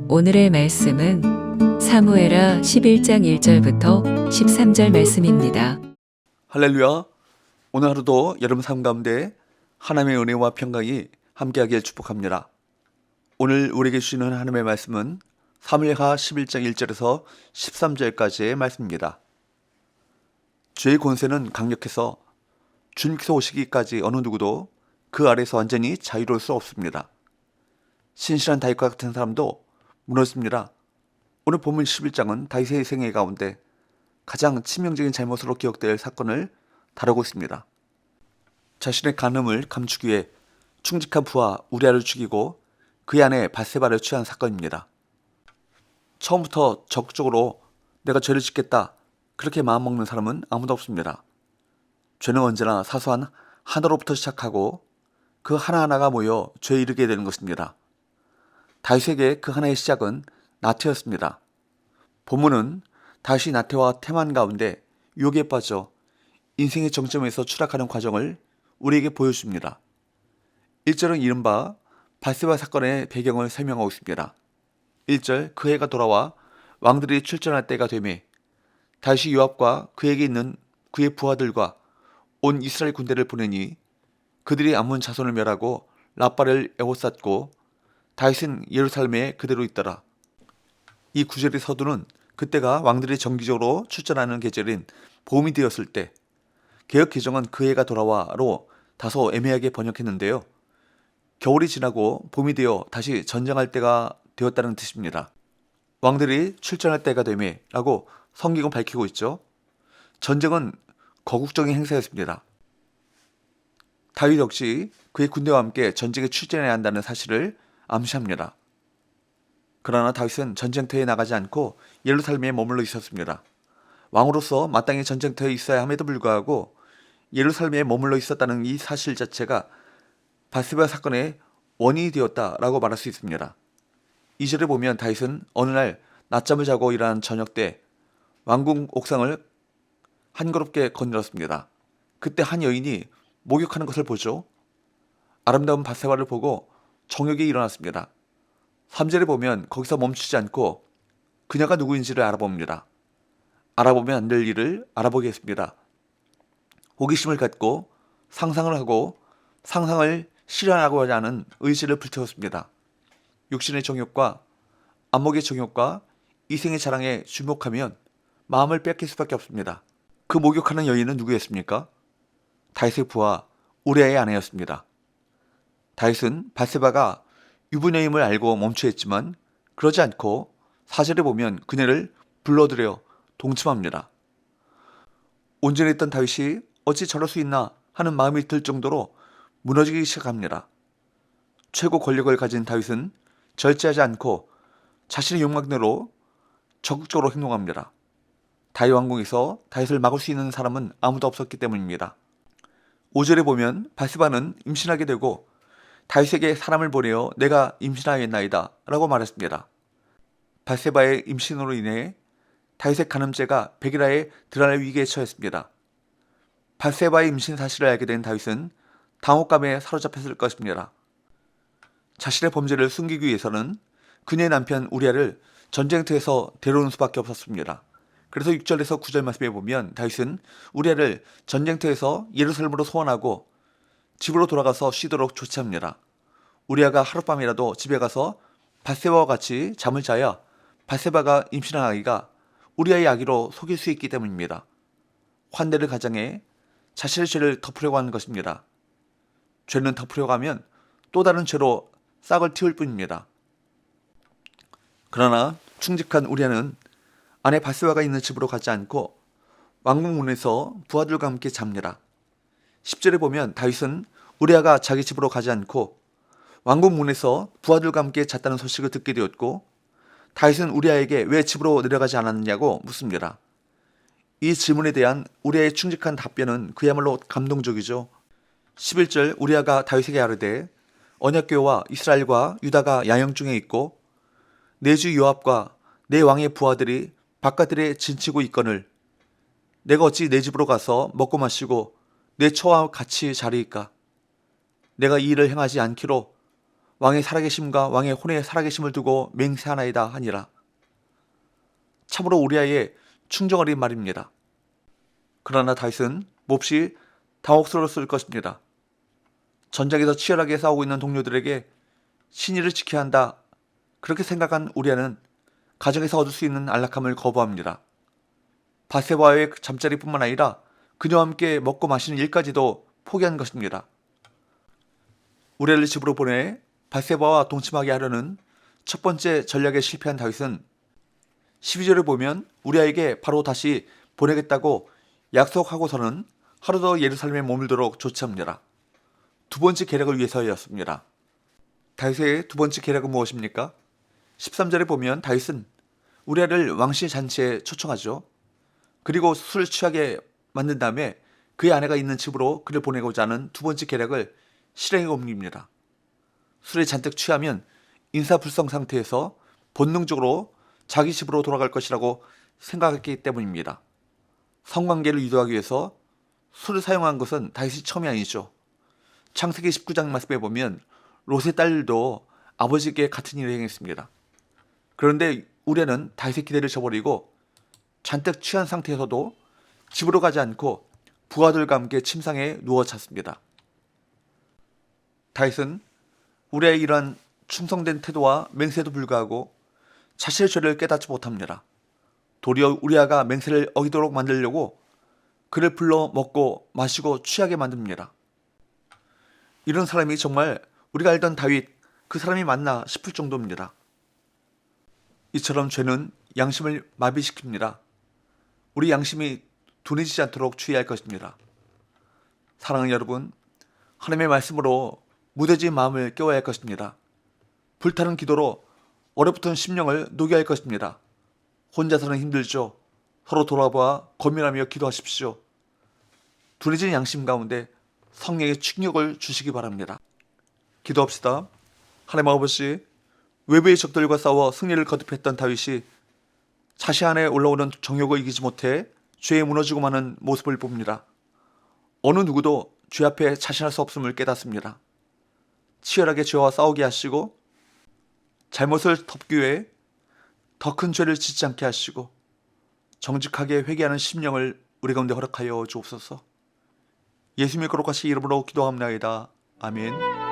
오늘의 말씀은 사무엘하 11장 1절부터 13절 말씀입니다. 할렐루야. 오늘 하루도 여러분 삶 가운데 하나님의 은혜와 평강이 함께하길 축복합니다. 오늘 우리에게 주시는 하나님의 말씀은 사무엘하 11장 1절에서 13절까지의 말씀입니다. 죄의 권세는 강력해서 주님께서 오시기까지 어느 누구도 그 아래에서 완전히 자유로울 수 없습니다. 신실한 다윗과 같은 사람도 무너집니다. 오늘 본문 11장은 다윗의 생애 가운데 가장 치명적인 잘못으로 기억될 사건을 다루고 있습니다. 자신의 간음을 감추기 위해 충직한 부하 우리아를 죽이고 그의 아내 밧세바를 취한 사건입니다. 처음부터 적극적으로 내가 죄를 짓겠다 그렇게 마음먹는 사람은 아무도 없습니다. 죄는 언제나 사소한 하나로부터 시작하고 그 하나하나가 모여 죄에 이르게 되는 것입니다. 다윗에게 그 하나의 시작은 나태였습니다. 본문은 다윗이 나태와 태만 가운데 유혹에 빠져 인생의 정점에서 추락하는 과정을 우리에게 보여줍니다. 1절은 이른바 밧세바 사건의 배경을 설명하고 있습니다. 1절 그 해가 돌아와 왕들이 출전할 때가 되매 다윗이 요압과 그에게 있는 그의 부하들과 온 이스라엘 군대를 보내니 그들이 암몬 자손을 멸하고 라빠를 에워쌌고 다윗은 예루살렘에 그대로 있더라. 이 구절의 서두는 그때가 왕들이 정기적으로 출전하는 계절인 봄이 되었을 때, 개역 개정은 그 해가 돌아와로 다소 애매하게 번역했는데요. 겨울이 지나고 봄이 되어 다시 전쟁할 때가 되었다는 뜻입니다. 왕들이 출전할 때가 되매 라고 성경은 밝히고 있죠. 전쟁은 거국적인 행사였습니다. 다윗 역시 그의 군대와 함께 전쟁에 출전해야 한다는 사실을 암시합니다. 그러나 다윗은 전쟁터에 나가지 않고 예루살렘에 머물러 있었습니다. 왕으로서 마땅히 전쟁터에 있어야 함에도 불구하고 예루살렘에 머물러 있었다는 이 사실 자체가 밧세바 사건의 원인이 되었다라고 말할 수 있습니다. 2절에 보면 다윗은 어느 날 낮잠을 자고 일어난 저녁 때 왕궁 옥상을 한가롭게 거닐었습니다. 그때 한 여인이 목욕하는 것을 보죠. 아름다운 밧세바를 보고 정욕이 일어났습니다. 3절에 보면 거기서 멈추지 않고 그녀가 누구인지를 알아봅니다. 알아보면 안 될 일을 알아보게 했습니다. 호기심을 갖고 상상을 하고 상상을 실현하고자 하는 의지를 불태웠습니다. 육신의 정욕과 안목의 정욕과 이생의 자랑에 주목하면 마음을 뺏길 수밖에 없습니다. 그 목욕하는 여인은 누구였습니까? 다윗의 부하 우리아의 아내였습니다. 다윗은 밧세바가 유부녀임을 알고 멈추었지만 그러지 않고 4절에 보면 그녀를 불러들여 동침합니다. 온전했던 다윗이 어찌 저럴 수 있나 하는 마음이 들 정도로 무너지기 시작합니다. 최고 권력을 가진 다윗은 절제하지 않고 자신의 욕망대로 적극적으로 행동합니다. 다윗 왕궁에서 다윗을 막을 수 있는 사람은 아무도 없었기 때문입니다. 5절에 보면 밧세바는 임신하게 되고 다윗에게 사람을 보내어 내가 임신하였나이다 라고 말했습니다. 밧세바의 임신으로 인해 다윗의 간음죄가 백일하에 드러날 위기에 처했습니다. 밧세바의 임신 사실을 알게 된 다윗은 당혹감에 사로잡혔을 것입니다. 자신의 범죄를 숨기기 위해서는 그녀의 남편 우리아를 전쟁터에서 데려오는 수밖에 없었습니다. 그래서 6절에서 9절 말씀에 보면 다윗은 우리아를 전쟁터에서 예루살렘으로 소환하고 집으로 돌아가서 쉬도록 조치합니다. 우리아가 하룻밤이라도 집에 가서 밧세바와 같이 잠을 자야 밧세바가 임신한 아기가 우리아의 아기로 속일 수 있기 때문입니다. 환대를 가장해 자신의 죄를 덮으려고 하는 것입니다. 죄는 덮으려고 하면 또 다른 죄로 싹을 틔울 뿐입니다. 그러나 충직한 우리아는 아내 밧세바가 있는 집으로 가지 않고 왕궁 문에서 부하들과 함께 잡니다. 10절에 보면 다윗은 우리아가 자기 집으로 가지 않고 왕궁 문에서 부하들과 함께 잤다는 소식을 듣게 되었고 다윗은 우리아에게 왜 집으로 내려가지 않았느냐고 묻습니다. 이 질문에 대한 우리아의 충직한 답변은 그야말로 감동적이죠. 11절 우리아가 다윗에게 아뢰되 언약궤와 이스라엘과 유다가 야영 중에 있고 내 주 요압과 내 왕의 부하들이 바깥들에 진치고 있거늘 내가 어찌 내 집으로 가서 먹고 마시고 내 처와 같이 자리이까? 내가 이 일을 행하지 않기로 왕의 살아계심과 왕의 혼의 살아계심을 두고 맹세하나이다 하니라. 참으로 우리아의 충정어린 말입니다. 그러나 다윗은 몹시 당혹스러웠을 것입니다. 전장에서 치열하게 싸우고 있는 동료들에게 신의를 지켜야 한다, 그렇게 생각한 우리아는 가정에서 얻을 수 있는 안락함을 거부합니다. 바세바와의 잠자리뿐만 아니라 그녀와 함께 먹고 마시는 일까지도 포기한 것입니다. 우리아를 집으로 보내 바세바와 동침하게 하려는 첫 번째 전략에 실패한 다윗은 12절을 보면 우리아에게 바로 다시 보내겠다고 약속하고서는 하루 더 예루살렘에 머물도록 조치합니다. 두 번째 계략을 위해서였습니다. 다윗의 두 번째 계략은 무엇입니까? 13절에 보면 다윗은 우리아를 왕실 잔치에 초청하죠. 그리고 술을 취하게 만든 다음에 그의 아내가 있는 집으로 그를 보내고자 하는 두 번째 계략을 실행에 옮깁니다. 술에 잔뜩 취하면 인사불성 상태에서 본능적으로 자기 집으로 돌아갈 것이라고 생각했기 때문입니다. 성관계를 유도하기 위해서 술을 사용한 것은 다윗이 처음이 아니죠. 창세기 19장 말씀에 보면 롯의 딸들도 아버지께 같은 일을 행했습니다. 그런데 우리아는 다윗의 기대를 저버리고 잔뜩 취한 상태에서도 집으로 가지 않고 부하들과 함께 침상에 누워 잤습니다. 다윗은 우리아의 이러한 충성된 태도와 맹세에도 불구하고 자신의 죄를 깨닫지 못합니다. 도리어 우리아가 맹세를 어기도록 만들려고 그를 불러 먹고 마시고 취하게 만듭니다. 이런 사람이 정말 우리가 알던 다윗, 그 사람이 맞나 싶을 정도입니다. 이처럼 죄는 양심을 마비시킵니다. 우리 양심이 둔해지지 않도록 주의할 것입니다. 사랑하는 여러분, 하나님의 말씀으로 무뎌진 마음을 깨워야 할 것입니다. 불타는 기도로 얼어붙은 심령을 녹여야 할 것입니다. 혼자서는 힘들죠. 서로 돌아보아 고민하며 기도하십시오. 둔해진 양심 가운데 성령의 충격을 주시기 바랍니다. 기도합시다. 하나님 아버지, 외부의 적들과 싸워 승리를 거듭했던 다윗이 자신 안에 올라오는 정욕을 이기지 못해 죄에 무너지고 마는 모습을 봅니다. 어느 누구도 죄 앞에 자신할 수 없음을 깨닫습니다. 치열하게 죄와 싸우게 하시고 잘못을 덮기 위해 더 큰 죄를 짓지 않게 하시고 정직하게 회개하는 심령을 우리 가운데 허락하여 주옵소서. 예수님의 거룩하신 이름으로 기도합나이다. 아멘.